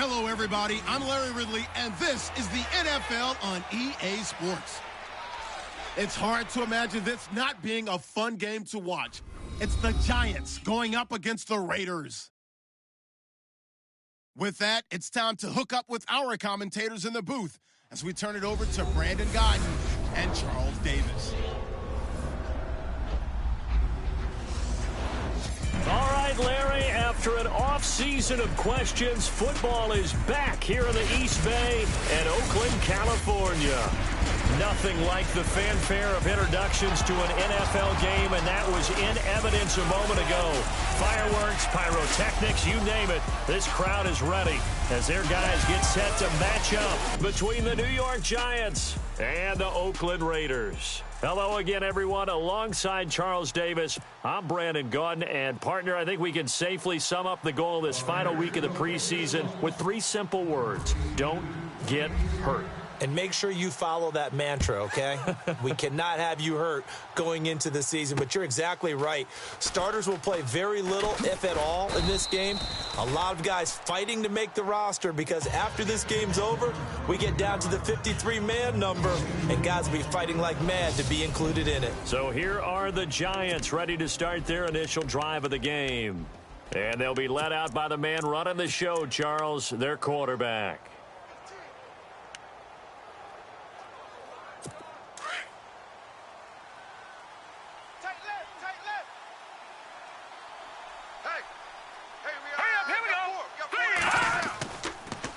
Hello, everybody. I'm Larry Ridley, and this is the NFL on EA Sports. It's hard to imagine this not being a fun game to watch. It's the Giants going up against the Raiders. With that, it's time to hook up with our commentators in the booth as we turn it over to Brandon Godden and Charles Davis. All right, Larry, after an off-season of questions, football is back here in the East Bay and Oakland, California. Nothing like the fanfare of introductions to an NFL game, and that was in evidence a moment ago. Fireworks, pyrotechnics, you name it. This crowd is ready as their guys get set to match up between the New York Giants and the Oakland Raiders. Hello again, everyone. Alongside Charles Davis, I'm Brandon Godden, and partner, I think we can safely sum up the goal this final week of the preseason with 3 simple words. Don't get hurt. And make sure you follow that mantra, okay? We cannot have you hurt going into the season, but you're exactly right. Starters will play very little, if at all, in this game. A lot of guys fighting to make the roster because after this game's over, we get down to the 53-man number, and guys will be fighting like mad to be included in it. So here are the Giants ready to start their initial drive of the game. And they'll be led out by the man running the show, Charles, their quarterback.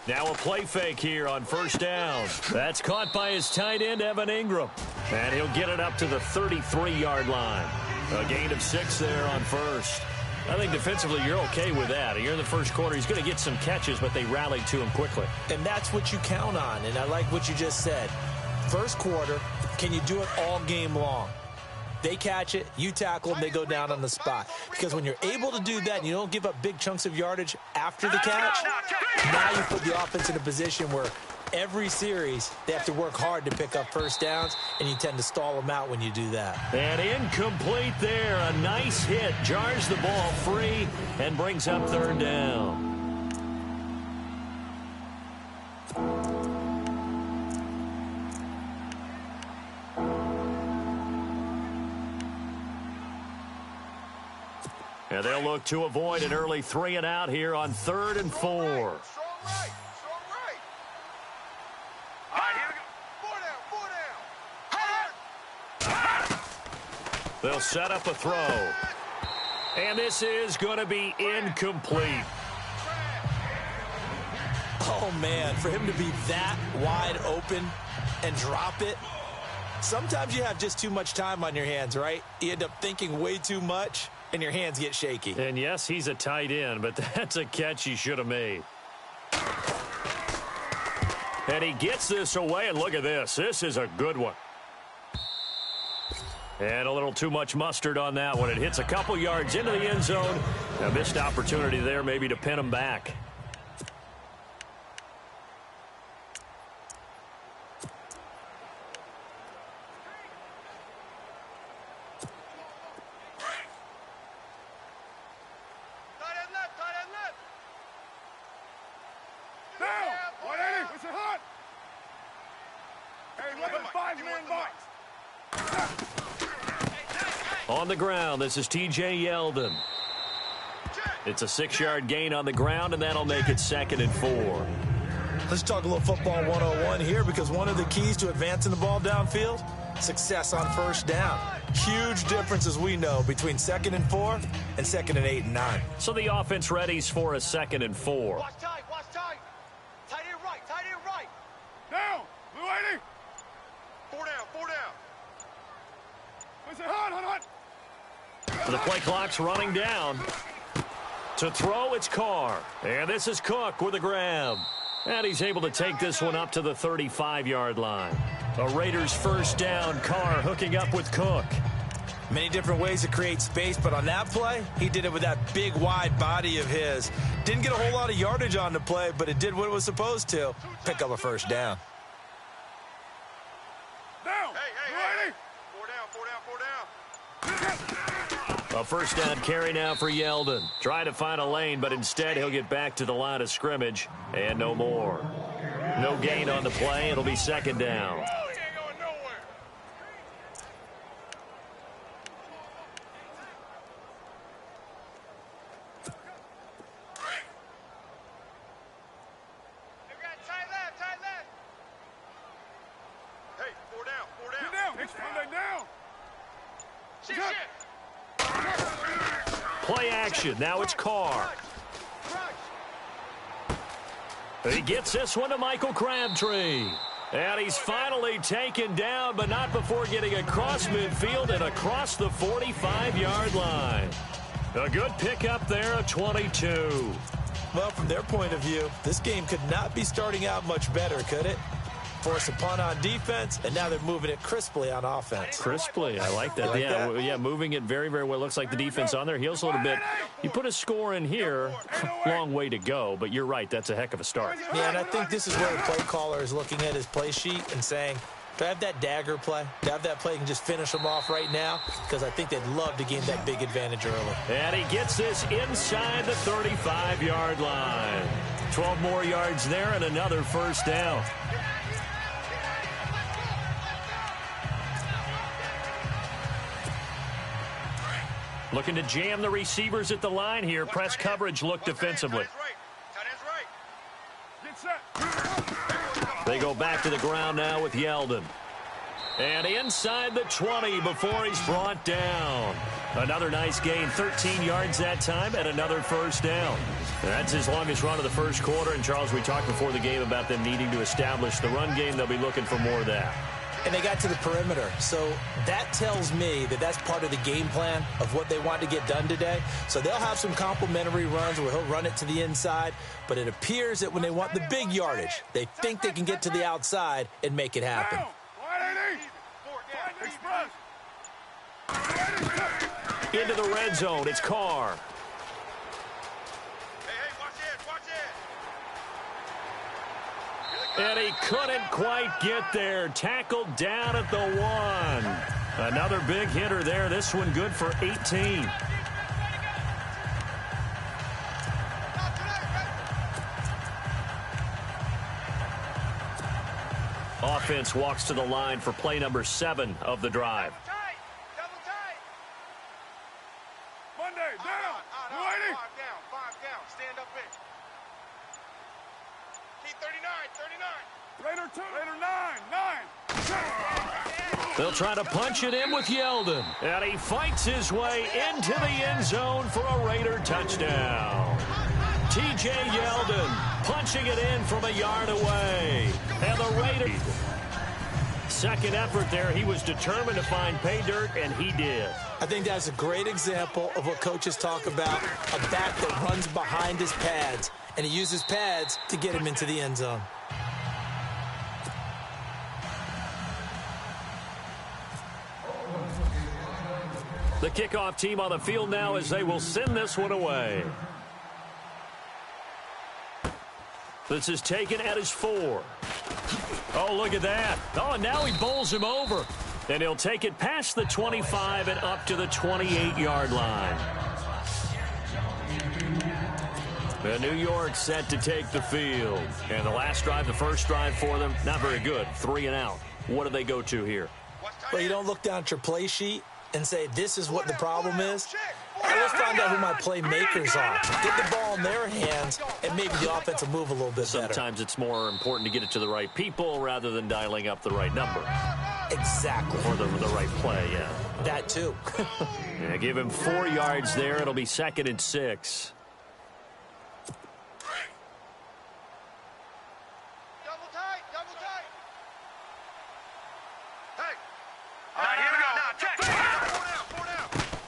Now a play fake here on first down. That's caught by his tight end, Evan Ingram. And he'll get it up to the 33-yard line. A gain of 6 there on first. I think defensively you're okay with that. You're in the first quarter. He's going to get some catches, but they rallied to him quickly. And that's what you count on, and I like what you just said. First quarter, can you do it all game long? They catch it, you tackle them, they go down on the spot. Because when you're able to do that and you don't give up big chunks of yardage after the catch, now you put the offense in a position where every series they have to work hard to pick up first downs, and you tend to stall them out when you do that. And incomplete there. A nice hit. Jars the ball free and brings up third down. And they'll look to avoid an early 3-and-out here on 3rd and 4. They'll set up a throw. And this is going to be incomplete. Oh, man, for him to be that wide open and drop it. Sometimes you have just too much time on your hands, right? You end up thinking way too much, and your hands get shaky. And yes, he's a tight end, but that's a catch he should have made. And he gets this away, and look at this. This is a good one. And a little too much mustard on that one. It hits a couple yards into the end zone. A missed opportunity there maybe to pin him back. On the ground, this is T.J. Yeldon. It's a 6-yard gain on the ground, and that'll make it 2nd and 4. Let's talk a little football 101 here, because one of the keys to advancing the ball downfield, success on first down. Huge difference, as we know, between 2nd and 4 and 2nd and 8 and 9. So the offense readies for a 2nd and 4. Watch tight, watch tight. Tight end right, tight end right. Down, Blue 80. 4 down, 4 down. Hot. The play clock's running down. To throw, it's Carr. And this is Cook with a grab. And he's able to take this one up to the 35-yard line. A Raiders first down. Carr hooking up with Cook. Many different ways to create space, but on that play, he did it with that big, wide body of his. Didn't get a whole lot of yardage on the play, but it did what it was supposed to. Pick up a first down. Down. Hey. 4 down, 4 down, 4 down. A first down carry now for Yeldon. Trying to find a lane, but instead he'll get back to the line of scrimmage and no more. No gain on the play. It'll be second down. Play action. Now it's Carr. He gets this one to Michael Crabtree. And he's finally taken down, but not before getting across midfield and across the 45-yard line. A good pickup there of 22. Well, from their point of view, this game could not be starting out much better, could it? Force a punt on defense, and now they're moving it crisply on offense. Crisply, I like that. Yeah, moving it very, very well. Looks like the defense on their heels a little bit. You put a score in here, long way to go, but you're right, that's a heck of a start. Yeah, and I think this is where the play caller is looking at his play sheet and saying, do I have that dagger play? Do I have that play and just finish them off right now? Because I think they'd love to gain that big advantage early. And he gets this inside the 35-yard line. 12 more yards there and another first down. Looking to jam the receivers at the line here. Press coverage look defensively. They go back to the ground now with Yeldon. And inside the 20 before he's brought down. Another nice gain, 13 yards that time, and another first down. That's his longest run of the first quarter. And, Charles, we talked before the game about them needing to establish the run game. They'll be looking for more of that. And they got to the perimeter. So that tells me that that's part of the game plan of what they want to get done today. So they'll have some complementary runs where he'll run it to the inside. But it appears that when they want the big yardage, they think they can get to the outside and make it happen. Into the red zone. It's Carr. And he couldn't quite get there. Tackled down at the 1. Another big hitter there. This one good for 18. Offense walks to the line for play number 7 of the drive. They'll try to punch it in with Yeldon. And he fights his way into the end zone for a Raider touchdown. T.J. Yeldon punching it in from a yard away. And the Raiders. Second effort there. He was determined to find pay dirt, and he did. I think that's a great example of what coaches talk about, a back that runs behind his pads, and he uses pads to get him into the end zone. The kickoff team on the field now as they will send this one away. This is taken at his 4. Oh, look at that. Oh, and now he bowls him over. And he'll take it past the 25 and up to the 28-yard line. And New York set to take the field. And the last drive, the first drive for them, not very good. 3 and out. What do they go to here? Well, you don't look down at your play sheet and say, this is what the problem is. Let's find out who my playmakers are. Get the ball in their hands, and maybe the offense will move a little bit better. Sometimes it's more important to get it to the right people rather than dialing up the right number. Exactly. Or the right play, yeah. That too. Yeah, give him 4 yards there. It'll be 2nd and 6.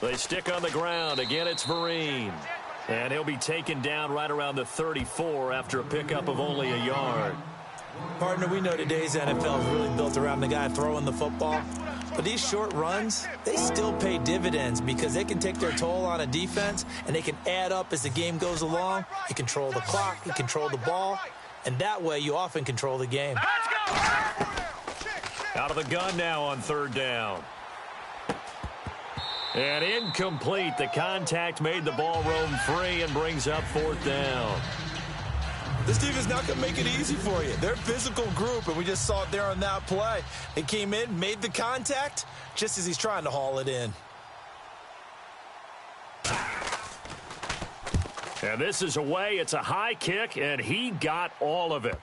They stick on the ground. Again, it's Vereen. And he'll be taken down right around the 34 after a pickup of only a yard. Partner, we know today's NFL is really built around the guy throwing the football. But these short runs, they still pay dividends because they can take their toll on a defense, and they can add up as the game goes along. You control the clock, you control the ball, and that way you often control the game. Out of the gun now on 3rd down. And incomplete. The contact made the ball roam free and brings up 4th down. This team is not going to make it easy for you. They're a physical group, and we just saw it there on that play. They came in, made the contact, just as he's trying to haul it in. And this is away. It's a high kick, and he got all of it.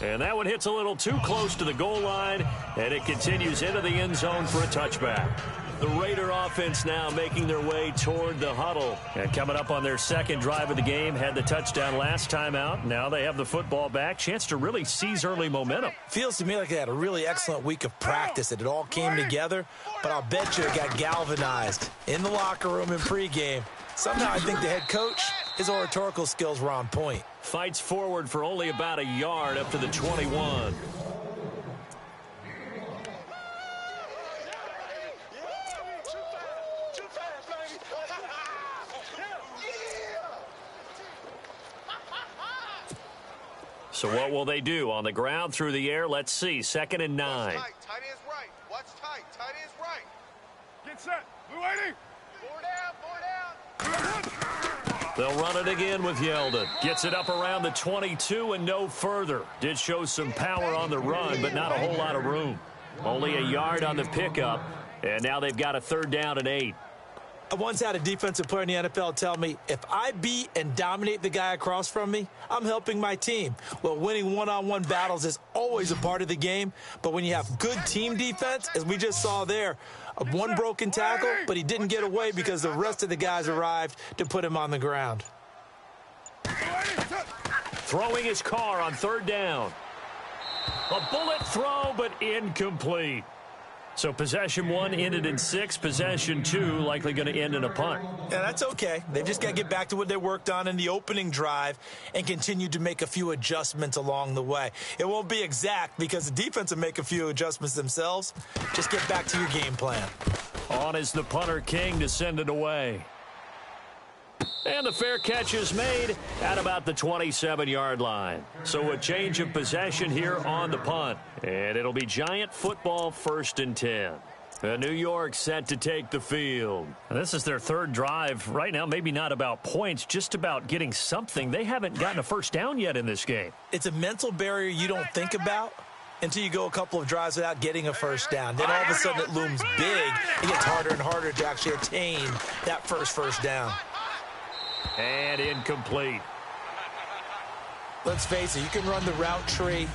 And that one hits a little too close to the goal line, and it continues into the end zone for a touchback. The Raider offense now making their way toward the huddle. And coming up on their second drive of the game, had the touchdown last time out. Now they have the football back. Chance to really seize early momentum. Feels to me like they had a really excellent week of practice. It all came together, but I'll bet you it got galvanized in the locker room in pregame. Somehow I think the head coach, his oratorical skills were on point. Fights forward for only about a yard up to the 21. So what will they do? On the ground, through the air, let's see. 2nd and 9. Tight is right. What's tight? Tight is right. Get set. We're waiting. 4 down. They'll run it again with Yeldon. Gets it up around the 22 and no further. Did show some power on the run, but not a whole lot of room. Only a yard on the pickup, and now they've got a 3rd down and 8. I once had a defensive player in the NFL tell me, if I beat and dominate the guy across from me, I'm helping my team. Well, winning one-on-one battles is always a part of the game, but when you have good team defense, as we just saw there, one broken tackle, but he didn't get away because the rest of the guys arrived to put him on the ground. Throwing his car on 3rd down. A bullet throw, but incomplete. So possession 1 ended in 6. Possession 2 likely going to end in a punt. Yeah, that's okay. They've just got to get back to what they worked on in the opening drive and continue to make a few adjustments along the way. It won't be exact because the defense will make a few adjustments themselves. Just get back to your game plan. On is the punter King to send it away. And the fair catch is made at about the 27-yard line. So a change of possession here on the punt. And it'll be Giant football 1st and 10. New York set to take the field. And this is their 3rd drive. Right now, maybe not about points, just about getting something. They haven't gotten a 1st down yet in this game. It's a mental barrier you don't think about until you go a couple of drives without getting a 1st down. Then all of a sudden it looms big. It gets harder and harder to actually attain that first down. And incomplete. Let's face it, you can run the route tree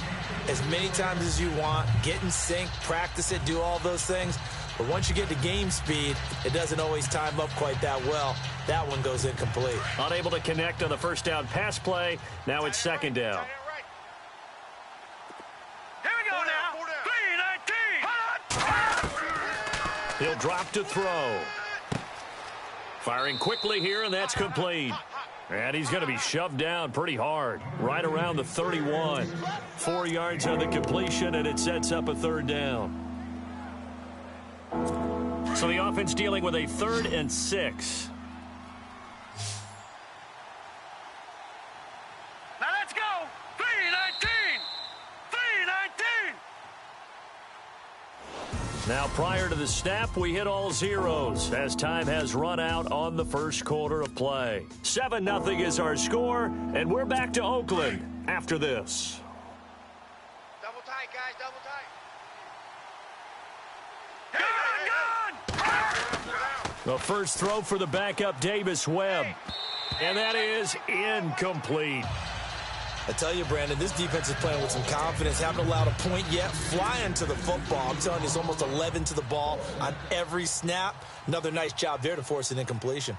as many times as you want, get in sync, practice it, do all those things. But once you get to game speed, it doesn't always time up quite that well. That one goes incomplete. Unable to connect on the 1st down pass play. Now it's 2nd down. Here we go now. 3-19. He'll drop to throw. Firing quickly here, and that's complete. And he's going to be shoved down pretty hard, right around the 31. 4 yards on the completion, and it sets up a 3rd down. So the offense dealing with a 3rd and 6. Now let's go. 3-19. 3-19. Now, prior to the snap, we hit all zeros as time has run out on the 1st quarter of play. 7-0 is our score, and we're back to Oakland after this. Double tight, guys. Double tight. The first throw for the backup Davis Webb. And that is incomplete. I tell you, Brandon, this defense is playing with some confidence. Haven't allowed a point yet. Flying to the football. I'm telling you, it's almost 11 to the ball on every snap. Another nice job there to force an incompletion.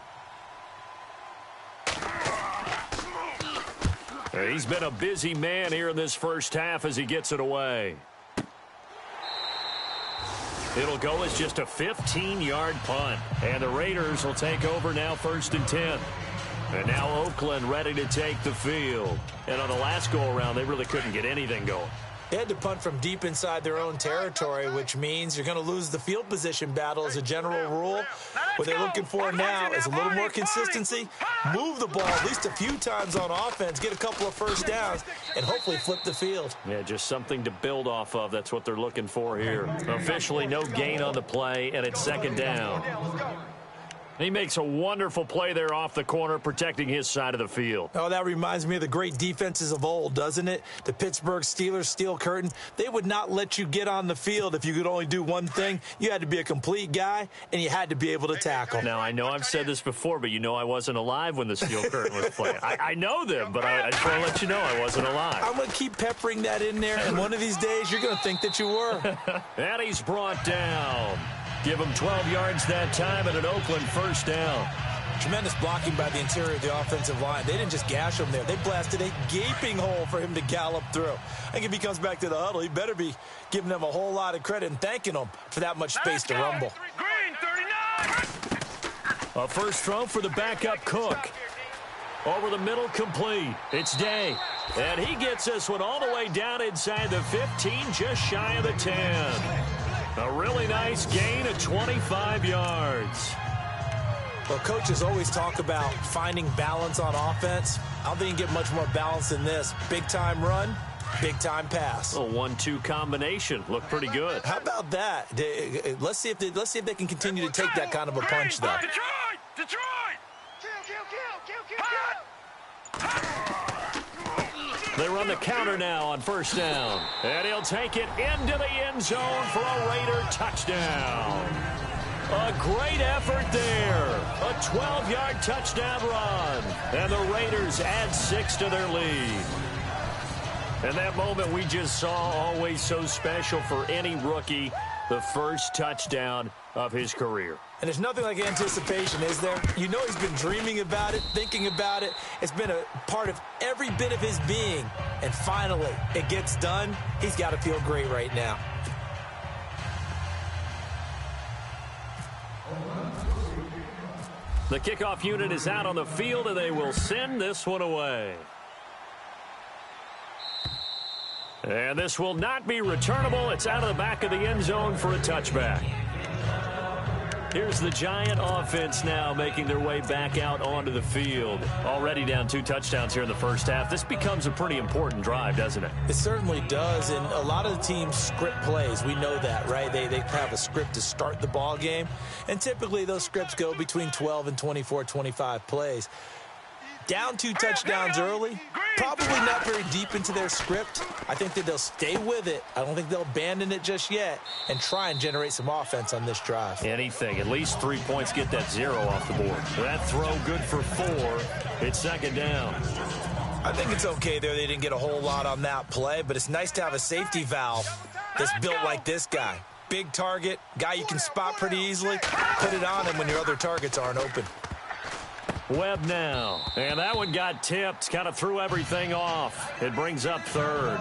He's been a busy man here in this 1st half as he gets it away. It'll go as just a 15-yard punt. And the Raiders will take over now 1st and 10. And now Oakland ready to take the field. And on the last go-around, they really couldn't get anything going. They had to punt from deep inside their own territory, which means you're going to lose the field position battle as a general rule. What they're looking for now is a little more consistency, move the ball at least a few times on offense, get a couple of first downs, and hopefully flip the field. Yeah, just something to build off of. That's what they're looking for here. Officially no gain on the play, and it's second down. He makes a wonderful play there off the corner, protecting his side of the field. Oh, that reminds me of the great defenses of old, doesn't it? The Pittsburgh Steelers steel curtain. They would not let you get on the field if you could only do one thing. You had to be a complete guy, and you had to be able to tackle. Now, I know I've said this before, but you know I wasn't alive when the steel curtain was playing. I know them, but I just want to let you know I wasn't alive. I'm going to keep peppering that in there, and one of these days you're going to think that you were. And he's brought down. Give him 12 yards that time and an Oakland first down. Tremendous blocking by the interior of the offensive line. They didn't just gash him there. They blasted a gaping hole for him to gallop through. I think if he comes back to the huddle, he better be giving them a whole lot of credit and thanking them for that much space to rumble. Green, 39! A first throw for the backup Cook. Over the middle, complete. It's Day. And he gets this one all the way down inside the 15, just shy of the 10. A really nice gain of 25 yards. Well, coaches always talk about finding balance on offense. I don't think you can get much more balance than this. Big-time run, big-time pass. A 1-2 combination. Looked pretty good. How about that? Let's see if they can continue to take that kind of a punch, though. Detroit! Detroit! They run the counter now on first down. And he'll take it into the end zone for a Raider touchdown. A great effort there. A 12-yard touchdown run. And the Raiders add 6 to their lead. And that moment we just saw, always so special for any rookie. The first touchdown of his career. And there's nothing like anticipation, is there? You know he's been dreaming about it, thinking about it. It's been a part of every bit of his being. And finally, it gets done. He's got to feel great right now. The kickoff unit is out on the field, and they will send this one away. And this will not be returnable. It's out of the back of the end zone for a touchback. Here's the Giant offense now making their way back out onto the field. Already down 2 touchdowns here in the first half. This becomes a pretty important drive, doesn't it? It certainly does, and a lot of the teams script plays. We know that, right? They have a script to start the ball game, and typically those scripts go between 12 and 24, 25 plays. Down 2 touchdowns early, probably not very deep into their script. I think that they'll stay with it. I don't think they'll abandon it just yet and try and generate some offense on this drive. Anything. At least 3 points, get that 0 off the board. That throw good for 4. It's second down. I think it's okay there. They didn't get a whole lot on that play, but it's nice to have a safety valve that's built like this guy. Big target, guy you can spot pretty easily. Put it on him when your other targets aren't open. Webb now. And that one got tipped. Kind of threw everything off. It brings up third.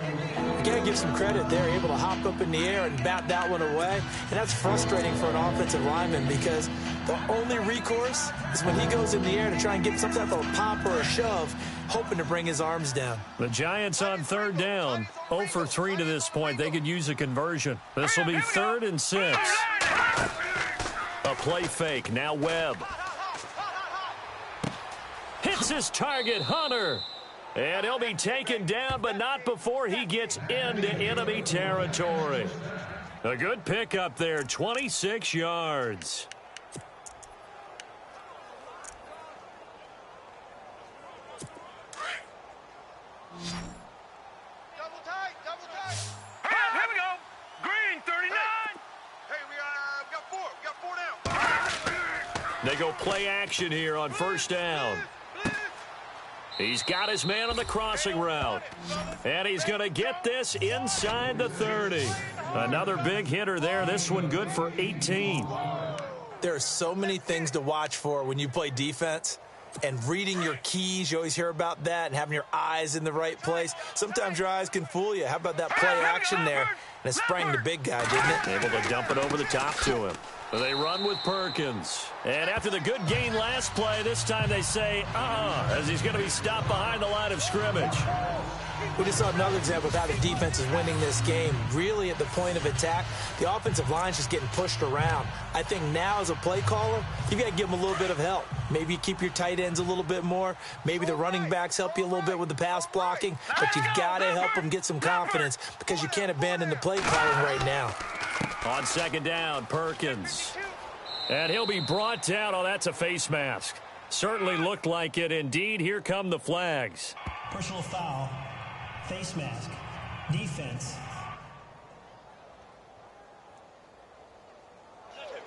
You got to give some credit there. Able to hop up in the air and bat that one away. And that's frustrating for an offensive lineman because the only recourse is when he goes in the air to try and get some type of a pop or a shove, hoping to bring his arms down. The Giants on third down. 0 for 3 to this point. They could use a conversion. This will be 3rd and 6. A play fake. Now Webb. Hits his target, Hunter. And he'll be taken down, but not before he gets into enemy territory. A good pickup there, 26 yards. Double tight, double tight. Here we go. Green, 39. Hey, we got 4 down. They go play action here on first down. He's got his man on the crossing route. And he's going to get this inside the 30. Another big hitter there. This one good for 18. There are so many things to watch for when you play defense. And reading your keys, you always hear about that, and having your eyes in the right place. Sometimes your eyes can fool you. How about that play action there? And it sprang the big guy, didn't it? Able to dump it over the top to him. They run with Perkins. And after the good gain last play, this time they say, as he's going to be stopped behind the line of scrimmage. We just saw another example of how the defense is winning this game. Really, at the point of attack, the offensive line's just getting pushed around. I think now, as a play caller, you got to give them a little bit of help. Maybe you keep your tight ends a little bit more. Maybe the running backs help you a little bit with the pass blocking. But you've got to help them get some confidence because you can't abandon the play calling right now. On second down, Perkins. And he'll be brought down. Oh, that's a face mask. Certainly looked like it. Indeed, here come the flags. Personal foul, face mask, defense.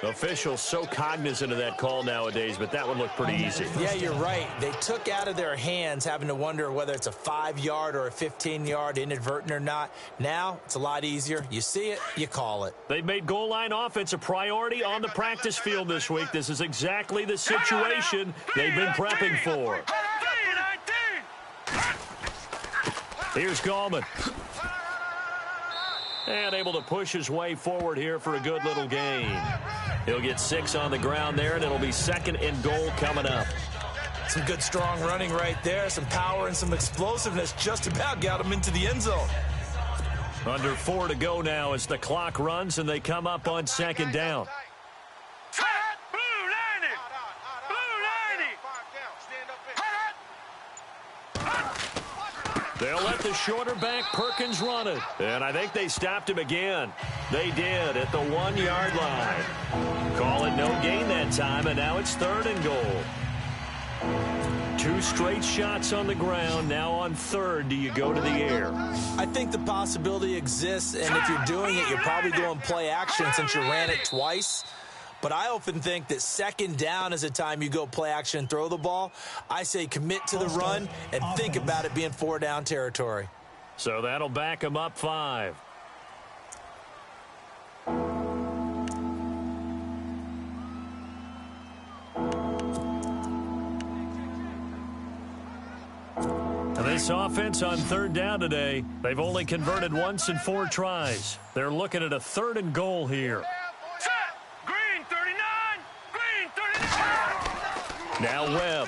Officials so cognizant of that call nowadays, but that one looked pretty easy. Yeah, you're right. They took out of their hands having to wonder whether it's a 5-yard or a 15-yard, inadvertent or not. Now, it's a lot easier. You see it, you call it. They've made goal line offense a priority on the practice field this week. This is exactly the situation they've been prepping for. Here's Gallman. And able to push his way forward here for a good little gain. He'll get 6 on the ground there, and it'll be 2nd and goal coming up. Some good, strong running right there. Some power and some explosiveness just about got him into the end zone. Under 4 to go now as the clock runs, and they come up on 2nd down. They'll let the shorter back Perkins run it. And I think they stopped him again. They did at the 1-yard line. Call it no gain that time, and now it's 3rd and goal. 2 straight shots on the ground. Now on 3rd, do you go to the air? I think the possibility exists, and if you're doing it, you're probably going play action since you ran it twice. But I often think that 2nd down is the time you go play action and throw the ball. I say commit to the run and think about it being 4-down territory. So that'll back him up 5. And this offense on 3rd down today, they've only converted once in 4 tries. They're looking at a 3rd and goal here. Now Webb.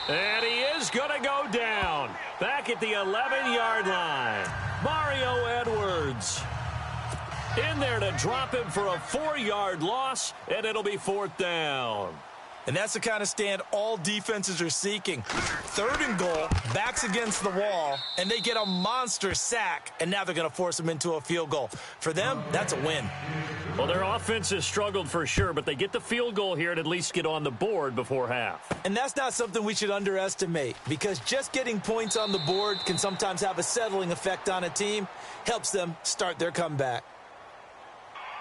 And he is going to go down. Back at the 11-yard line. Mario Edwards. In there to drop him for a 4-yard loss, and it'll be 4th down. And that's the kind of stand all defenses are seeking. 3rd and goal, backs against the wall, and they get a monster sack, and now they're going to force them into a field goal. For them, that's a win. Well, their offense has struggled for sure, but they get the field goal here and at least get on the board before half. And that's not something we should underestimate, because just getting points on the board can sometimes have a settling effect on a team, helps them start their comeback.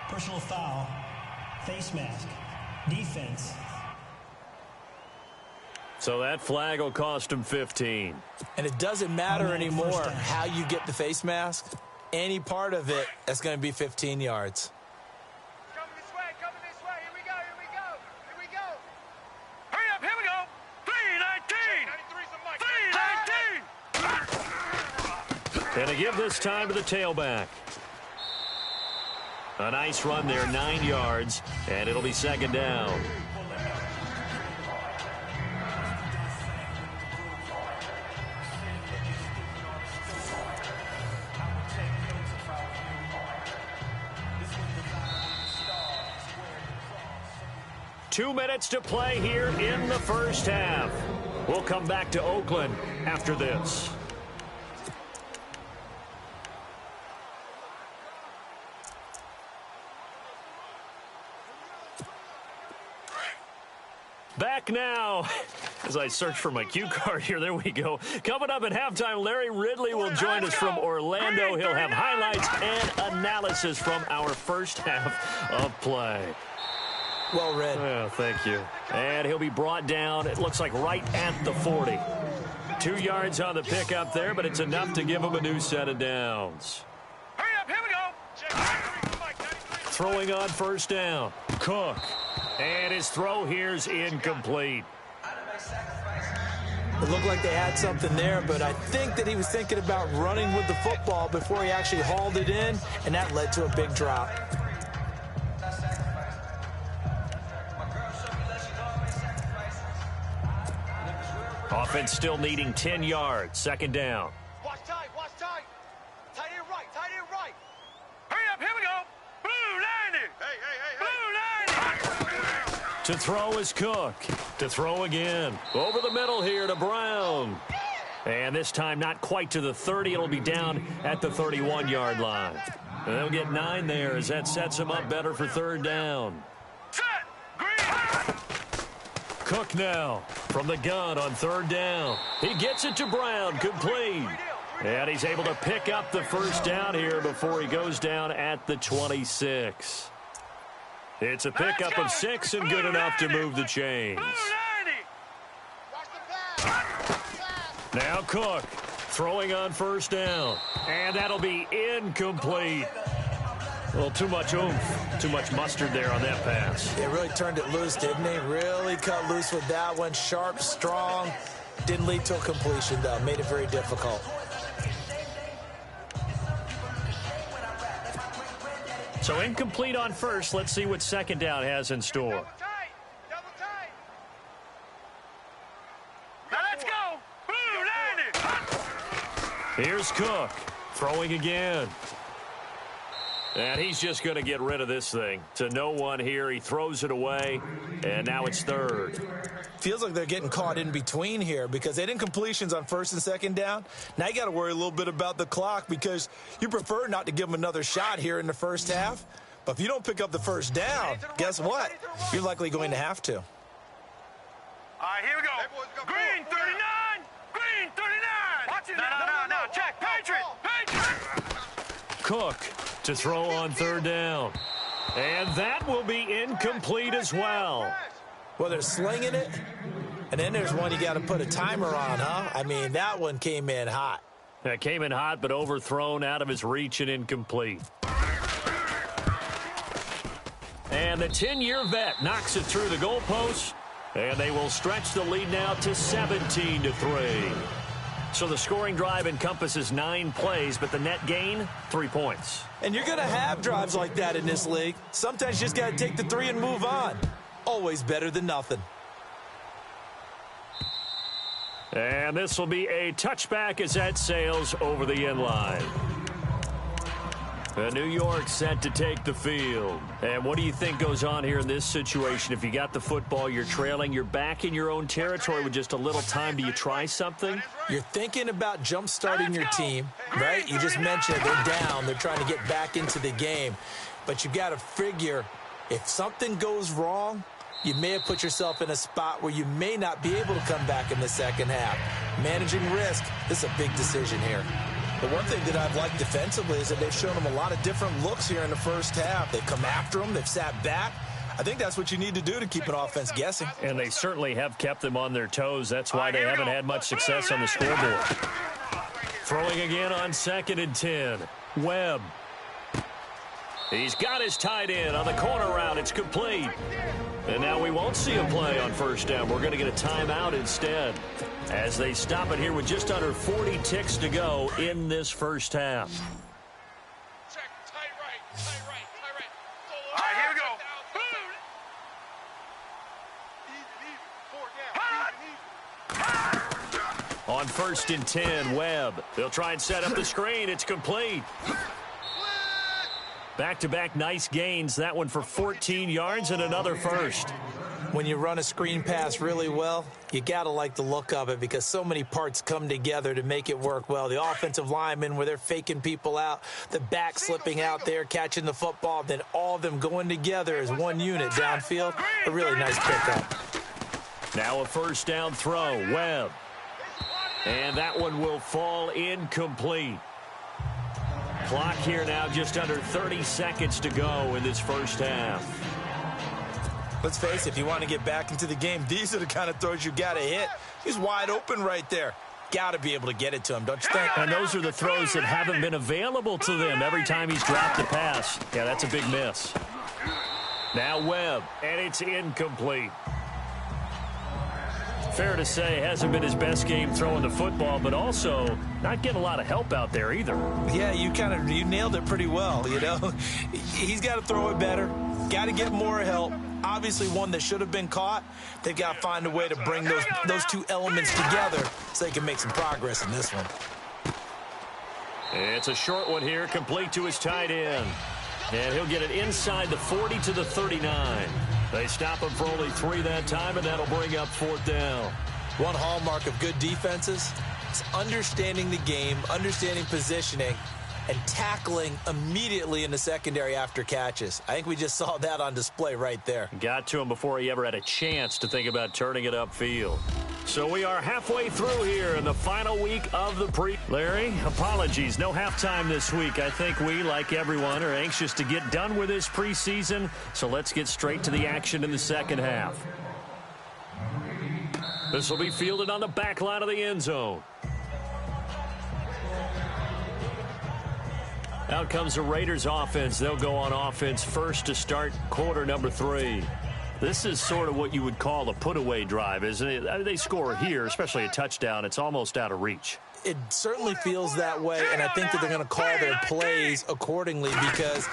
Personal foul, face mask, defense. So that flag will cost him 15. And it doesn't matter anymore how you get the face mask. Any part of it is going to be 15 yards. Coming this way, here we go, here we go. Hurry up, here we go. 319. 319. And to give this time to the tailback. A nice run there, 9 yards, and it'll be 2nd down. Two minutes to play here in the first half. We'll come back to Oakland after this. Back now, as I search for my cue card here, there we go. Coming up at halftime, Larry Ridley will join us from Orlando. He'll have highlights and analysis from our first half of play. Well read. Oh, thank you. And he'll be brought down, it looks like right at the 40. 2 yards on the pickup there, but it's enough to give him a new set of downs. Hurry up, here we go. Throwing on 1st down. Cook. And his throw here's incomplete. It looked like they had something there, but I think that he was thinking about running with the football before he actually hauled it in, and that led to a big drop. Offense still needing 10 yards. Second down. Watch tight, watch tight. Tight end right, tight end right. Hurry up, here we go. Blue 90. Hey. To throw is Cook. To throw again. Over the middle here to Brown. And this time not quite to the 30. It'll be down at the 31-yard line. And they'll get 9 there as that sets him up better for third down. Set. Green. Cook now from the gun on third down. He gets it to Brown, complete. And he's able to pick up the first down here before he goes down at the 26. It's a pickup of 6 and good enough to move the chains. Now Cook throwing on first down. And that'll be incomplete. Well, too much oomph, too much mustard there on that pass. They really turned it loose, didn't they? Really cut loose with that one. Sharp, strong. Didn't lead to a completion, though. Made it very difficult. So incomplete on first. Let's see what second down has in store. Double tight. Now let's go. Blue 90. Here's Cook throwing again. And he's just going to get rid of this thing. To no one here. He throws it away, and now it's third. Feels like they're getting caught in between here because they didn't completions on first and second down. Now you got to worry a little bit about the clock because you prefer not to give them another shot here in the first half. But if you don't pick up the first down, guess what? You're likely going to have to. All right, here we go. Green 39. Green 39. Watch it. No. Check. Patriot. Cook to throw on third down. And that will be incomplete as well. Well, they're slinging it, and then there's one you got to put a timer on, huh? I mean, that one came in hot. That came in hot, but overthrown out of his reach and incomplete. And the 10-year vet knocks it through the goalpost, and they will stretch the lead now to 17-3. So the scoring drive encompasses 9 plays, but the net gain, 3 points. And you're going to have drives like that in this league. Sometimes you just got to take the 3 and move on. Always better than nothing. And this will be a touchback as that sails over the end line. New York set to take the field. And what do you think goes on here in this situation? If you got the football, you're trailing, you're back in your own territory with just a little time. Do you try something? You're thinking about jump-starting your team, right? You just mentioned they're down. They're trying to get back into the game. But you got to figure if something goes wrong, you may have put yourself in a spot where you may not be able to come back in the second half. Managing risk, this is a big decision here. The one thing that I've liked defensively is that they've shown them a lot of different looks here in the first half. They've come after them. They've sat back. I think that's what you need to do to keep an offense guessing. And they certainly have kept them on their toes. That's why they haven't had much success on the scoreboard. Throwing again on 2nd and 10. Webb. He's got his tight end on the corner route. It's complete. And now we won't see a play on first down. We're going to get a timeout instead as they stop it here with just under 40 ticks to go in this first half. Check. Tight right. All right, here we go. On 1st and 10, Webb. They'll try and set up the screen. It's complete. Back-to-back nice gains. That one for 14 yards and another first. When you run a screen pass really well, you got to like the look of it because so many parts come together to make it work well. The offensive linemen where they're faking people out, the back slipping out there, catching the football, then all of them going together as one unit downfield. A really nice pickup. Now a first down throw. Webb. And that one will fall incomplete. Clock here now just under 30 seconds to go in this first half. Let's face it, if you want to get back into the game, these are the kind of throws you got to hit. He's wide open right there. Got to be able to get it to him, don't you think? And those are the throws that haven't been available to them every time he's dropped a pass. Yeah, that's a big miss. Now Webb, and it's incomplete. Fair to say, hasn't been his best game throwing the football, but also not getting a lot of help out there either. Yeah, you nailed it pretty well, you know. He's got to throw it better. Got to get more help. Obviously one that should have been caught. They've got to find a way to bring those two elements together so they can make some progress in this one. It's a short one here, complete to his tight end. And he'll get it inside the 40 to the 39. They stop him for only 3 that time, and that'll bring up 4th down. One hallmark of good defenses is understanding the game, understanding positioning, and tackling immediately in the secondary after catches. I think we just saw that on display right there. Got to him before he ever had a chance to think about turning it upfield. So we are halfway through here in the final week of the Larry, apologies, no halftime this week. I think we, like everyone, are anxious to get done with this preseason, so let's get straight to the action in the second half. This will be fielded on the back line of the end zone. Out comes the Raiders offense. They'll go on offense first to start quarter number 3. This is sort of what you would call a put-away drive, isn't it? I mean, they score here, especially a touchdown. It's almost out of reach. It certainly feels that way, and I think that they're going to call their plays accordingly because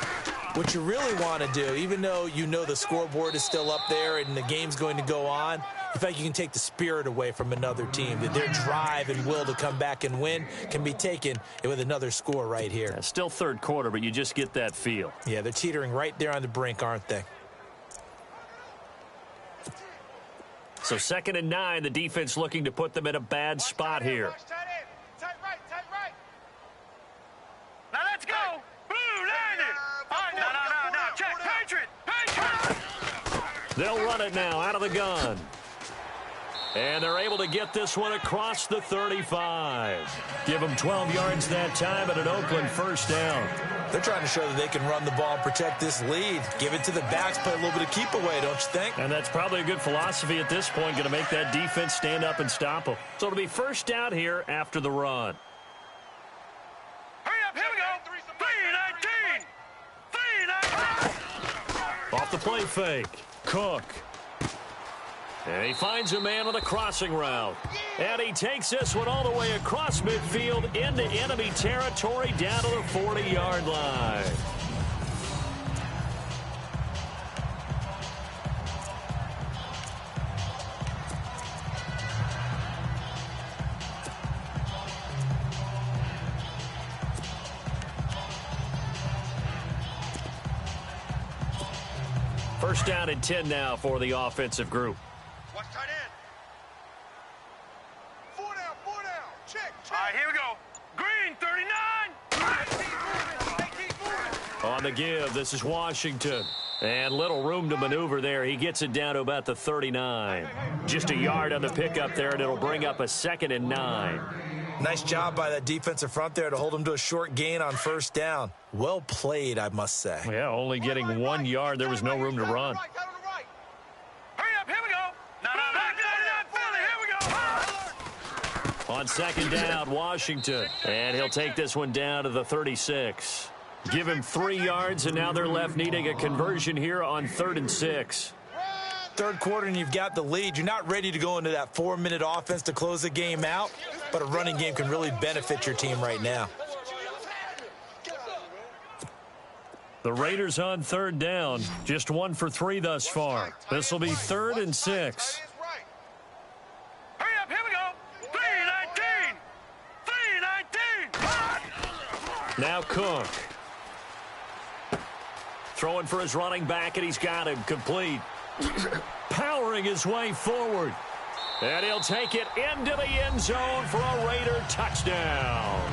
what you really want to do, even though you know the scoreboard is still up there and the game's going to go on, in fact, you can take the spirit away from another team, that their drive and will to come back and win can be taken with another score right here. Yeah, still third quarter, but you just get that feel. Yeah, they're teetering right there on the brink, aren't they? So 2nd and 9, the defense looking to put them in a bad spot here. Tight right. Now let's go. Blue, land it. All right, no. Check. Patriot. They'll run it now out of the gun. And they're able to get this one across the 35. Give them 12 yards that time and an Oakland first down. They're trying to show that they can run the ball and protect this lead. Give it to the backs, play a little bit of keep away, don't you think? And that's probably a good philosophy at this point, going to make that defense stand up and stop them. So it'll be first down here after the run. Hurry up, here we go. 3-19. Off the play fake. Cook. And he finds a man on a crossing route. And he takes this one all the way across midfield into enemy territory down to the 40-yard line. First down and 10 now for the offensive group. Watch tight end. 4 down. Check. All right, here we go. Green, 39. On the give, this is Washington. And little room to maneuver there. He gets it down to about the 39. Just a yard on the pickup there, and it'll bring up a 2nd and 9. Nice job by that defensive front there to hold him to a short gain on first down. Well played, I must say. Yeah, only getting 1 yard. There was no room to run. Hurry up, here we go. On 2nd down, Washington. And he'll take this one down to the 36. Give him 3 yards, and now they're left needing a conversion here on 3rd and 6. Third quarter and you've got the lead. You're not ready to go into that 4-minute offense to close the game out, but a running game can really benefit your team right now. The Raiders on 3rd down. Just 1 for 3 thus far. This will be 3rd and 6. Hurry up, here we go. 3-19. Now Cook. Throwing for his running back, and he's got him complete. Powering his way forward. And he'll take it into the end zone for a Raider touchdown.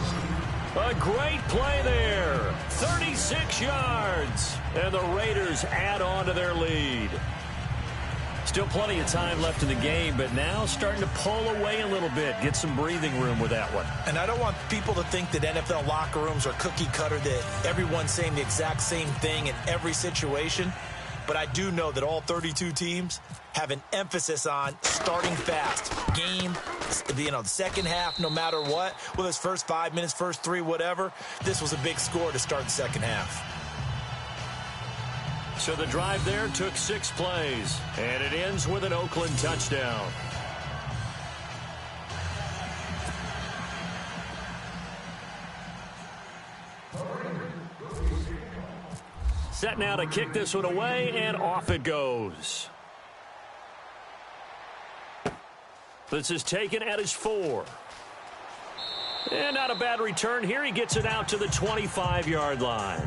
A great play there. 36 yards. And the Raiders add on to their lead. Still plenty of time left in the game, but now starting to pull away a little bit. Get some breathing room with that one. And I don't want people to think that NFL locker rooms are cookie cutter, that everyone's saying the exact same thing in every situation. But I do know that all 32 teams have an emphasis on starting fast. Game, the second half, no matter what. Whether it's first 5 minutes, first 3, whatever. This was a big score to start the second half. So the drive there took 6 plays, and it ends with an Oakland touchdown. Set now to kick this one away, and off it goes. This is taken at his 4. And not a bad return here. He gets it out to the 25-yard line.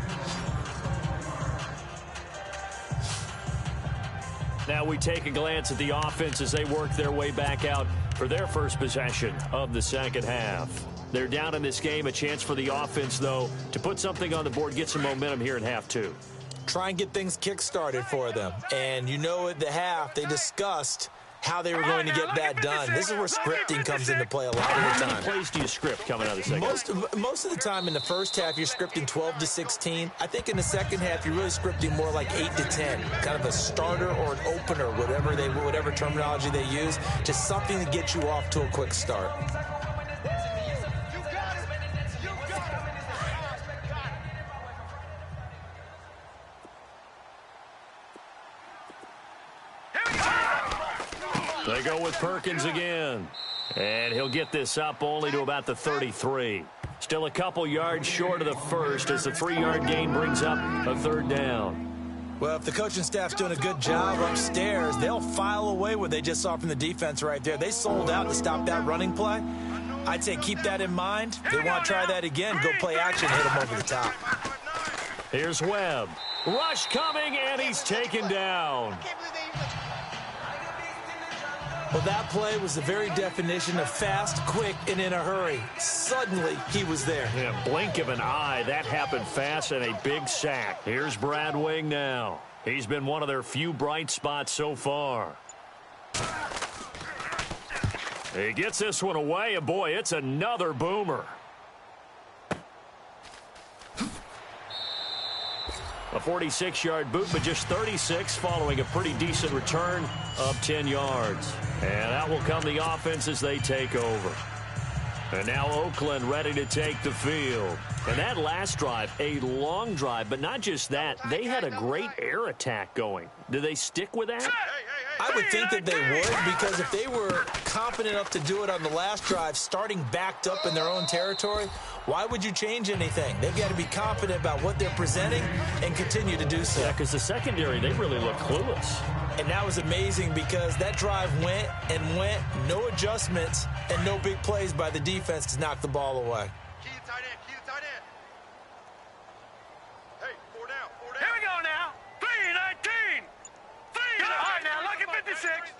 Now we take a glance at the offense as they work their way back out for their first possession of the second half. They're down in this game. A chance for the offense, though, to put something on the board, get some momentum here in half 2. Try and get things kick-started for them. And you know at the half, they discussed how they were going to get that done. This is where scripting comes into play a lot of the time. How many plays do you script coming out of the second half? Most of the time in the first half, you're scripting 12 to 16. I think in the second half, you're really scripting more like 8 to 10. Kind of a starter or an opener, whatever terminology they use. Just something to get you off to a quick start. They go with Perkins again. And he'll get this up only to about the 33. Still a couple yards short of the first as the 3-yard gain brings up a third down. Well, if the coaching staff's doing a good job upstairs, they'll file away what they just saw from the defense right there. They sold out to stop that running play. I'd say keep that in mind. If they want to try that again, go play action, hit them over the top. Here's Webb. Rush coming, and he's taken down. Well, that play was the very definition of fast, quick, and in a hurry. Suddenly, he was there. Yeah, blink of an eye. That happened fast and a big sack. Here's Brad Wing now. He's been one of their few bright spots so far. He gets this one away, and boy, it's another boomer. A 46-yard boot, but just 36 following a pretty decent return of 10 yards. And out will come the offense as they take over. And now Oakland ready to take the field. And that last drive, a long drive, but not just that. They had a great air attack going. Do they stick with that? I would think that they would, because if they were confident enough to do it on the last drive, starting backed up in their own territory, why would you change anything? They've got to be confident about what they're presenting and continue to do so. Yeah, because the secondary, they really look clueless. And that was amazing because that drive went and went, no adjustments, and no big plays by the defense to knock the ball away. Key to tight end, key to tight end. Hey, 4 down, 4 down. Here we go now. 3-19. 3. All right now, look at 56.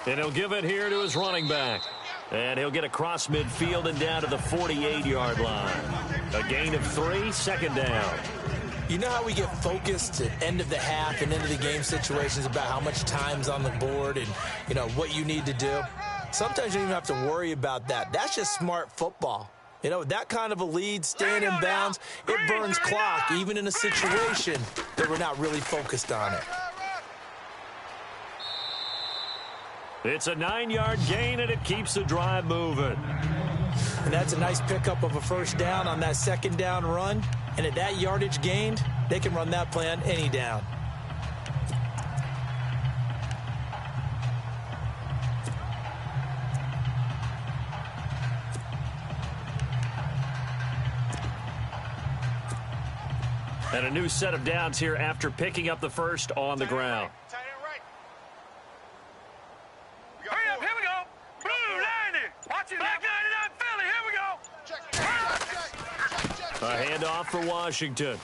And he'll give it here to his running back. And he'll get across midfield and down to the 48-yard line. A gain of 3, second down. You know how we get focused at end of the half and end of the game situations about how much time's on the board and, you know, what you need to do? Sometimes you don't even have to worry about that. That's just smart football. You know, that kind of a lead, staying in bounds, it burns clock, even in a situation that we're not really focused on it. It's a 9-yard gain, and it keeps the drive moving. And that's a nice pickup of a first down on that second down run. And at that yardage gained, they can run that play on any down. And a new set of downs here after picking up the first on the ground. Tight end right. Hurry up, here we go. Blue 90. Watch it. Black 99 Philly, here we go. A handoff for Washington.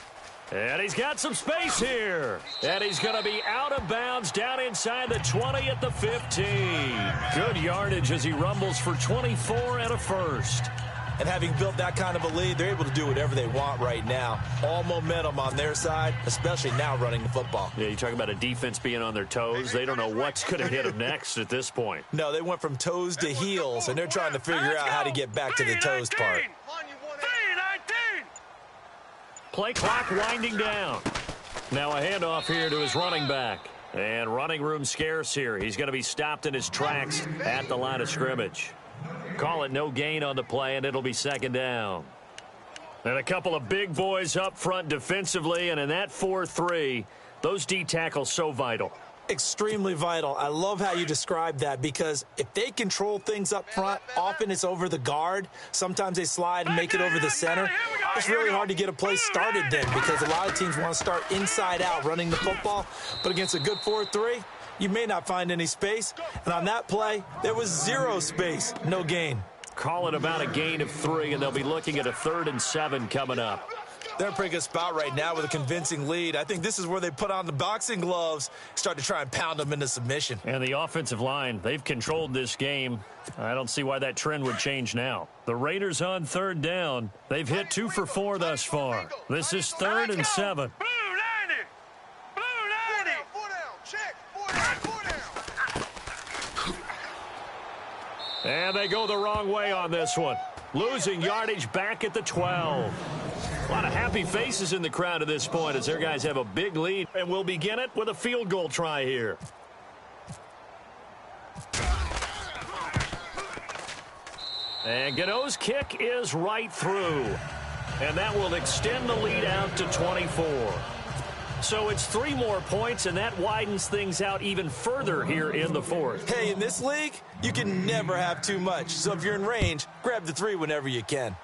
And he's got some space here. And he's going to be out of bounds down inside the 20 at the 15. Good yardage as he rumbles for 24 and a first. And having built that kind of a lead, they're able to do whatever they want right now. All momentum on their side, especially now running the football. Yeah, you talk about a defense being on their toes. They don't know what's going to hit them next at this point. No, they went from toes to heels, and they're trying to figure out how to get back to the toes part. 3-19. Play clock winding down. Now a handoff here to his running back. And running room scarce here. He's going to be stopped in his tracks at the line of scrimmage. Call it no gain on the play, and it'll be second down. And a couple of big boys up front defensively, and in that 4-3, those D tackles so vital. Extremely vital. I love how you describe that, because if they control things up front, often it's over the guard. Sometimes they slide and make it over the center. It's really hard to get a play started then, because a lot of teams want to start inside out running the football. But against a good 4-3, you may not find any space. And on that play, there was 0 space, no gain. Call it about a gain of 3, and they'll be looking at a 3rd and 7 coming up. They're in a pretty good spot right now with a convincing lead. I think this is where they put on the boxing gloves, start to try and pound them into submission. And the offensive line, they've controlled this game. I don't see why that trend would change now. The Raiders on 3rd down. They've hit 2 for 4 thus far. This is 3rd and 7. Blue 90. Blue 90. 4 down. Check. 4 down. And they go the wrong way on this one. Losing yardage back at the 12. A lot of happy faces in the crowd at this point as their guys have a big lead. And we'll begin it with a field goal try here. And Gano's kick is right through. And that will extend the lead out to 24. So it's 3 more points, and that widens things out even further here in the 4th. Hey, in this league, you can never have too much. So if you're in range, grab the 3 whenever you can.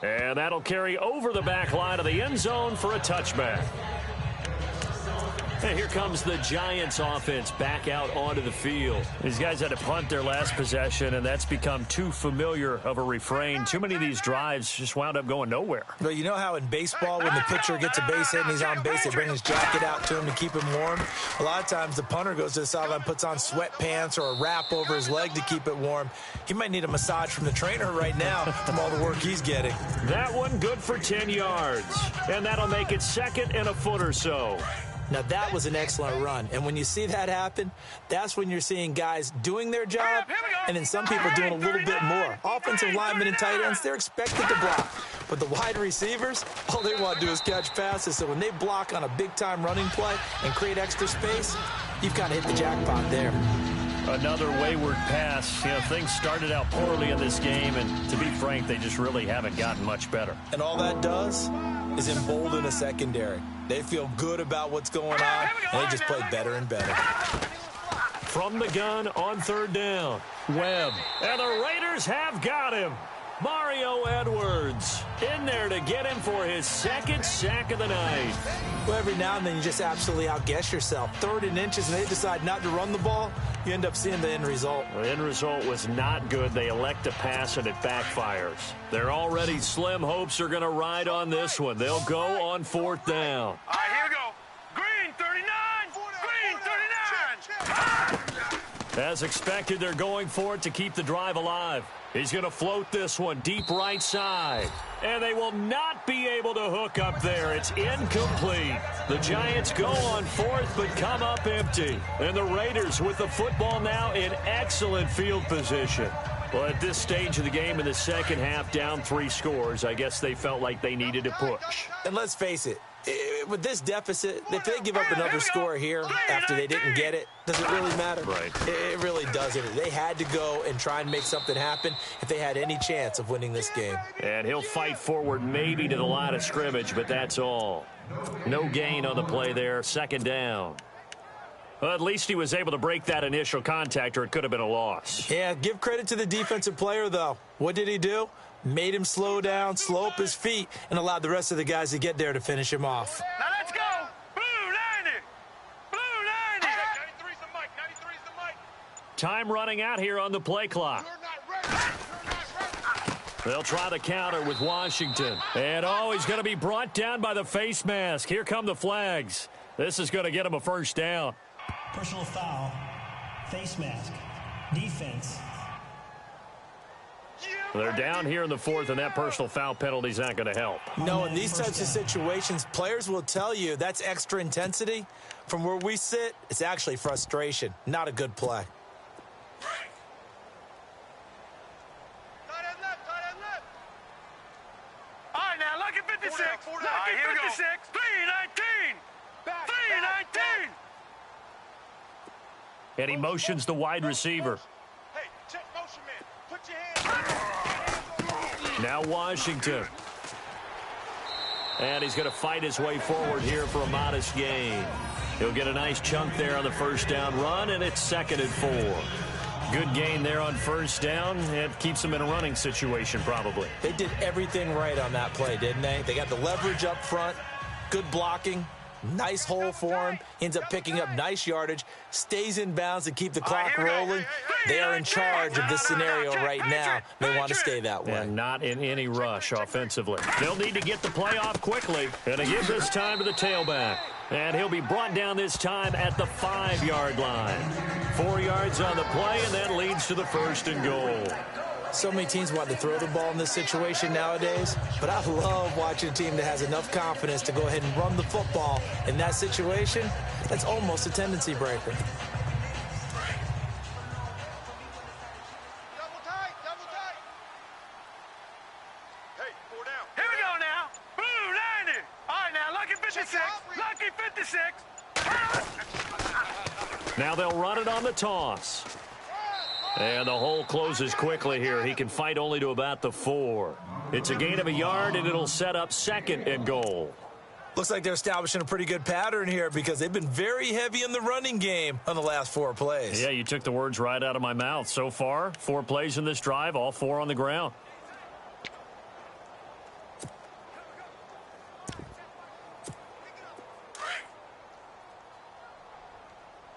And that'll carry over the back line of the end zone for a touchback. And here comes the Giants offense back out onto the field. These guys had to punt their last possession, and that's become too familiar of a refrain. Too many of these drives just wound up going nowhere. But you know how in baseball, when the pitcher gets a base hit and he's on base, they bring his jacket out to him to keep him warm? A lot of times the punter goes to the sideline, puts on sweatpants or a wrap over his leg to keep it warm. He might need a massage from the trainer right now from all the work he's getting. That one good for 10 yards. And that'll make it 2nd and a foot or so. Now, that was an excellent run. And when you see that happen, that's when you're seeing guys doing their job and then some people doing a little bit more. Offensive linemen and tight ends, they're expected to block. But the wide receivers, all they want to do is catch passes. So when they block on a big-time running play and create extra space, you've kind of hit the jackpot there. Another wayward pass. You know, things started out poorly in this game, and to be frank, they just really haven't gotten much better. And all that does is embolden a secondary. They feel good about what's going on, and they just play better and better. From the gun on 3rd down, Webb. And the Raiders have got him. Mario Edwards in there to get him for his 2nd sack of the night. Well, every now and then you just absolutely outguess yourself. 3rd and inches, and they decide not to run the ball. You end up seeing the end result. The end result was not good. They elect to pass, and it backfires. Their already slim hopes are going to ride on this one. They'll go on 4th down. All right, here we go. Green 39. Green 39. As expected, they're going for it to keep the drive alive. He's going to float this one deep right side. And they will not be able to hook up there. It's incomplete. The Giants go on 4th but come up empty. And the Raiders with the football now in excellent field position. Well, at this stage of the game in the 2nd half, down 3 scores, I guess they felt like they needed to push. And let's face it, with this deficit, if they give up another score here after they didn't get it, does it really matter? Right. It really doesn't. They had to go and try and make something happen if they had any chance of winning this game. And he'll fight forward maybe to the line of scrimmage, but that's all. No gain on the play there, 2nd down. Well, at least he was able to break that initial contact, or it could have been a loss. Yeah, give credit to the defensive player, though. What did he do? Made him slow down, slow up his feet, and allowed the rest of the guys to get there to finish him off. Now let's go. Blue 90. Blue 90. 93's the mic. 93's the mic. Time running out here on the play clock. They'll try the counter with Washington. And, oh, he's going to be brought down by the face mask. Here come the flags. This is going to get him a 1st down. Personal foul, face mask, defense. They're down here in the 4th, and that personal foul penalty is not going to help. No, in these types of situations, players will tell you that's extra intensity. From where we sit, it's actually frustration, not a good play. Tight end left. All right, now look at 56. Look at 56. 319. 319. And he motions the wide receiver. Hey, check motion, man. Put your hands up. Now Washington. And he's going to fight his way forward here for a modest gain. He'll get a nice chunk there on the first down run, and it's 2nd and 4. Good gain there on first down. It keeps them in a running situation probably. They did everything right on that play, didn't they? They got the leverage up front, good blocking, nice hole for him, ends up picking up nice yardage, stays in bounds to keep the clock rolling. They are in charge of this scenario right now. They want to stay that way. And not in any rush offensively. They'll need to get the play off quickly. And to give this time to the tailback. And he'll be brought down this time at the 5-yard line. 4 yards on the play, and that leads to the 1st and goal. So many teams want to throw the ball in this situation nowadays, but I love watching a team that has enough confidence to go ahead and run the football in that situation. That's almost a tendency breaker. Double tight, double tight. Hey, 4 down. Here we go now. Blue 90. All right, now, lucky 56. Lucky 56. Now they'll run it on the toss. And the hole closes quickly here. He can fight only to about the 4. It's a gain of a yard, and it'll set up 2nd and goal. Looks like they're establishing a pretty good pattern here because they've been very heavy in the running game on the last 4 plays. Yeah, you took the words right out of my mouth. So far, 4 plays in this drive, all 4 on the ground.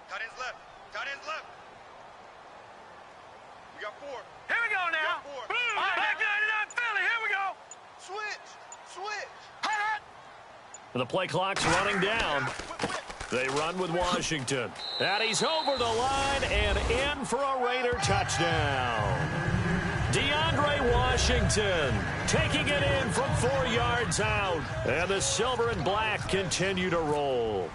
Tight ends left. Tight ends left. We got 4. Here we go now. Blue. All right, back 99 Philly. Here we go. Switch. Switch. And the play clock's running down. They run with Washington. And he's over the line and in for a Raider touchdown. DeAndre Washington taking it in from 4 yards out. And the silver and black continue to roll.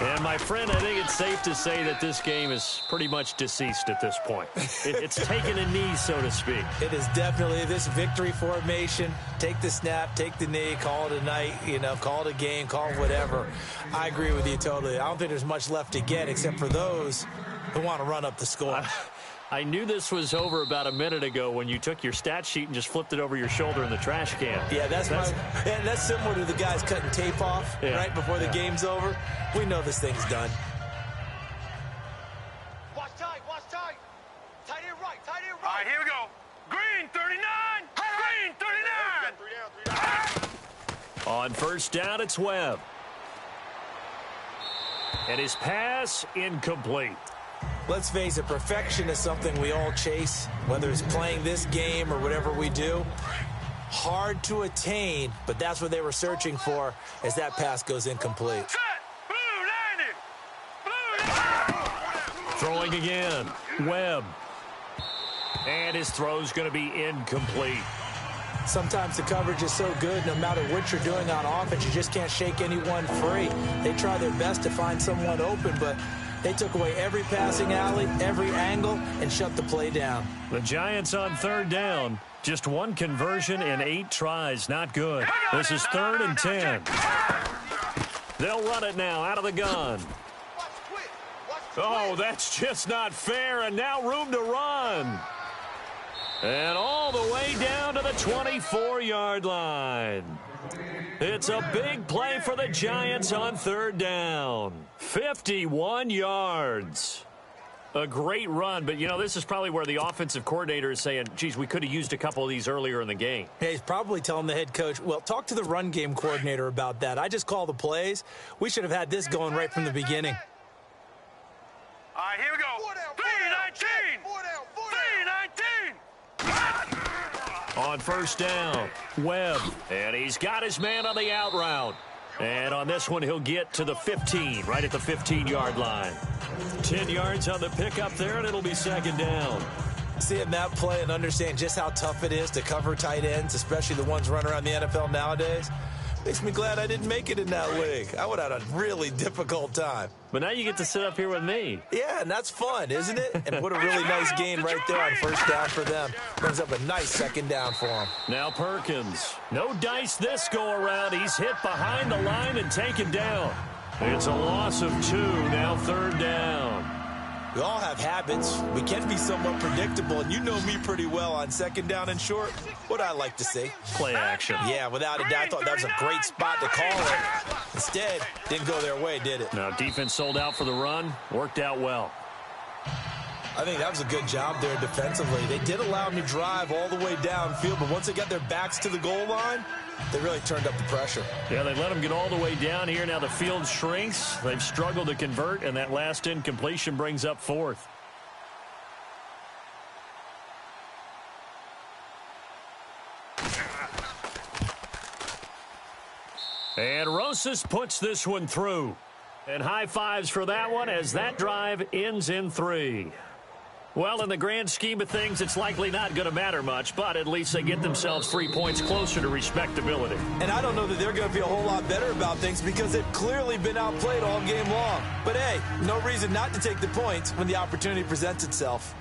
And, my friend, I think it's safe to say that this game is pretty much deceased at this point. It's taken a knee, so to speak. It is definitely this victory formation. Take the snap, take the knee, call it a night, call it a game, call it whatever. I agree with you totally. I don't think there's much left to get except for those who want to run up the score. I knew this was over about a minute ago when you took your stat sheet and just flipped it over your shoulder in the trash can. Yeah, that's similar to the guys cutting tape off right before the game's over. We know this thing's done. Watch tight, watch tight. Tight end right, tight end right. All right, here we go. Green 39. Green 39. 3 down. On first down, it's Webb. And his pass incomplete. Let's face it, perfection is something we all chase, whether it's playing this game or whatever we do. Hard to attain, but that's what they were searching for as that pass goes incomplete. Set. Blue 90. Throwing again. Webb. And his throw's going to be incomplete. Sometimes the coverage is so good, no matter what you're doing on offense, you just can't shake anyone free. They try their best to find someone open, but they took away every passing alley, every angle, and shut the play down. The Giants on third down. Just 1 conversion in 8 tries. Not good. This is 3rd and 10. They'll run it now out of the gun. Oh, that's just not fair, and now room to run. And all the way down to the 24-yard line. It's a big play for the Giants on 3rd down. 51 yards. A great run, but, this is probably where the offensive coordinator is saying, geez, we could have used a couple of these earlier in the game. Yeah, he's probably telling the head coach, well, talk to the run game coordinator about that. I just call the plays. We should have had this going right from the beginning. All right, here we go. 319. 319. On first down, Webb. And he's got his man on the out route. And on this one, he'll get to the 15, right at the 15-yard line. 10 yards on the pickup there, and it'll be 2nd down. Seeing that play and understand just how tough it is to cover tight ends, especially the ones running around the NFL nowadays, makes me glad I didn't make it in that league. I would have had a really difficult time. But now you get to sit up here with me. Yeah, and that's fun, isn't it? And what a really nice gain right there on first down for them. Brings up a nice 2nd down for them. Now Perkins. No dice this go-around. He's hit behind the line and taken down. It's a loss of 2, now 3rd down. We all have habits. We can be somewhat predictable, and you know me pretty well on second down and short. What I like to see. Play action. Yeah, without a doubt, I thought that was a great spot to call it. Instead, didn't go their way, did it? Now, defense sold out for the run. Worked out well. I think that was a good job there defensively. They did allow them to drive all the way downfield, but once they got their backs to the goal line, they really turned up the pressure. Yeah, they let them get all the way down here. Now the field shrinks. They've struggled to convert, and that last incompletion brings up fourth. And Rosas puts this one through. And high fives for that one as that drive ends in 3. Well, in the grand scheme of things, it's likely not going to matter much, but at least they get themselves 3 points closer to respectability. And I don't know that they're going to be a whole lot better about things because they've clearly been outplayed all game long. But, hey, no reason not to take the points when the opportunity presents itself.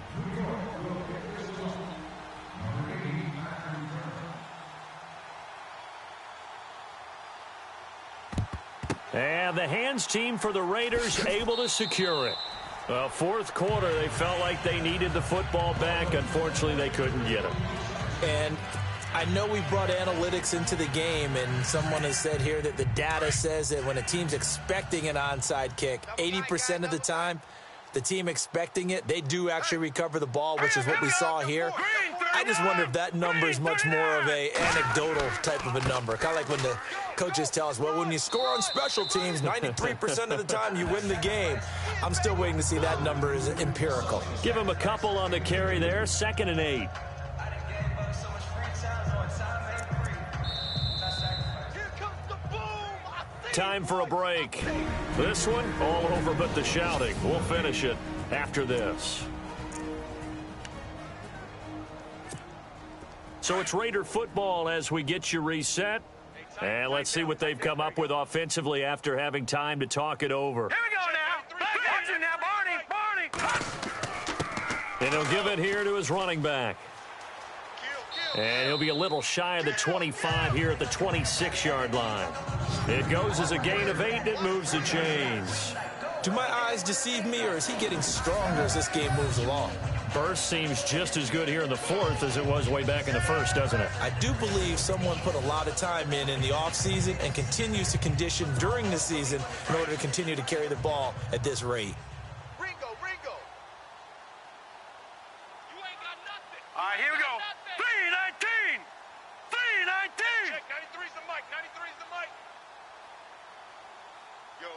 And the hands team for the Raiders able to secure it. Well, fourth quarter, they felt like they needed the football back. Unfortunately, they couldn't get it. And I know we brought analytics into the game, and someone has said here that the data says that when a team's expecting an onside kick, 80% of the time, the team expecting it, they do actually recover the ball, which is what we saw here. I just wonder if that number is much more of a anecdotal type of a number. Kind of like when the coaches tell us, well, when you score on special teams, 93% of the time you win the game. I'm still waiting to see that number is empirical. Give him a couple on the carry there, 2nd and 8. Time for a break. This one, all over but the shouting. We'll finish it after this. So it's Raider football as we get you reset. And let's see what they've come up with offensively after having time to talk it over. Here we go now. Watch it now, Barney. And he'll give it here to his running back. And he'll be a little shy of the 25 here at the 26-yard line. It goes as a gain of 8, and it moves the chains. Do my eyes deceive me, or is he getting stronger as this game moves along? Burst seems just as good here in the fourth as it was way back in the first, doesn't it? I do believe someone put a lot of time in the offseason and continues to condition during the season in order to continue to carry the ball at this rate. Ringo. You ain't got nothing. All right, here we go. 319. 319. Check, 93's the mic. 93's the mic. Yo.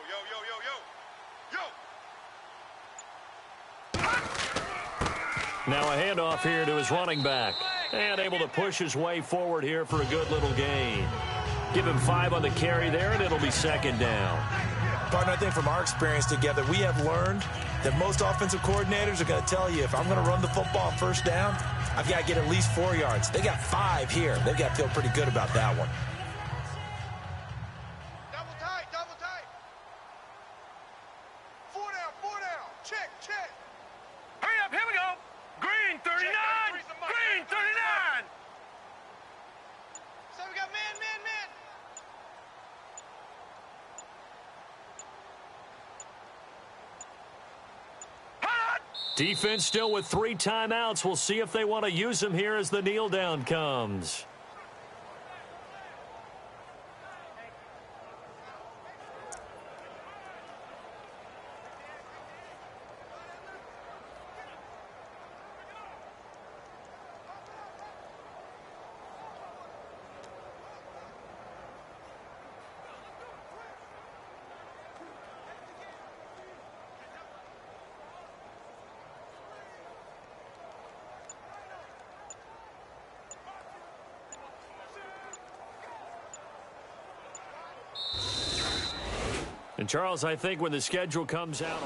Now a handoff here to his running back. And able to push his way forward here for a good little gain. Give him 5 on the carry there, and it'll be 2nd down. Partner, I think from our experience together, we have learned that most offensive coordinators are going to tell you, if I'm going to run the football on 1st down, I've got to get at least 4 yards. They got 5 here. They've got to feel pretty good about that one. Double tight. 4 down. Check. Hurry up, here we go. Green 39. Green 39. So we got man. Defense still with 3 timeouts. We'll see if they want to use them here as the kneel down comes. And Charles, I think when the schedule comes out,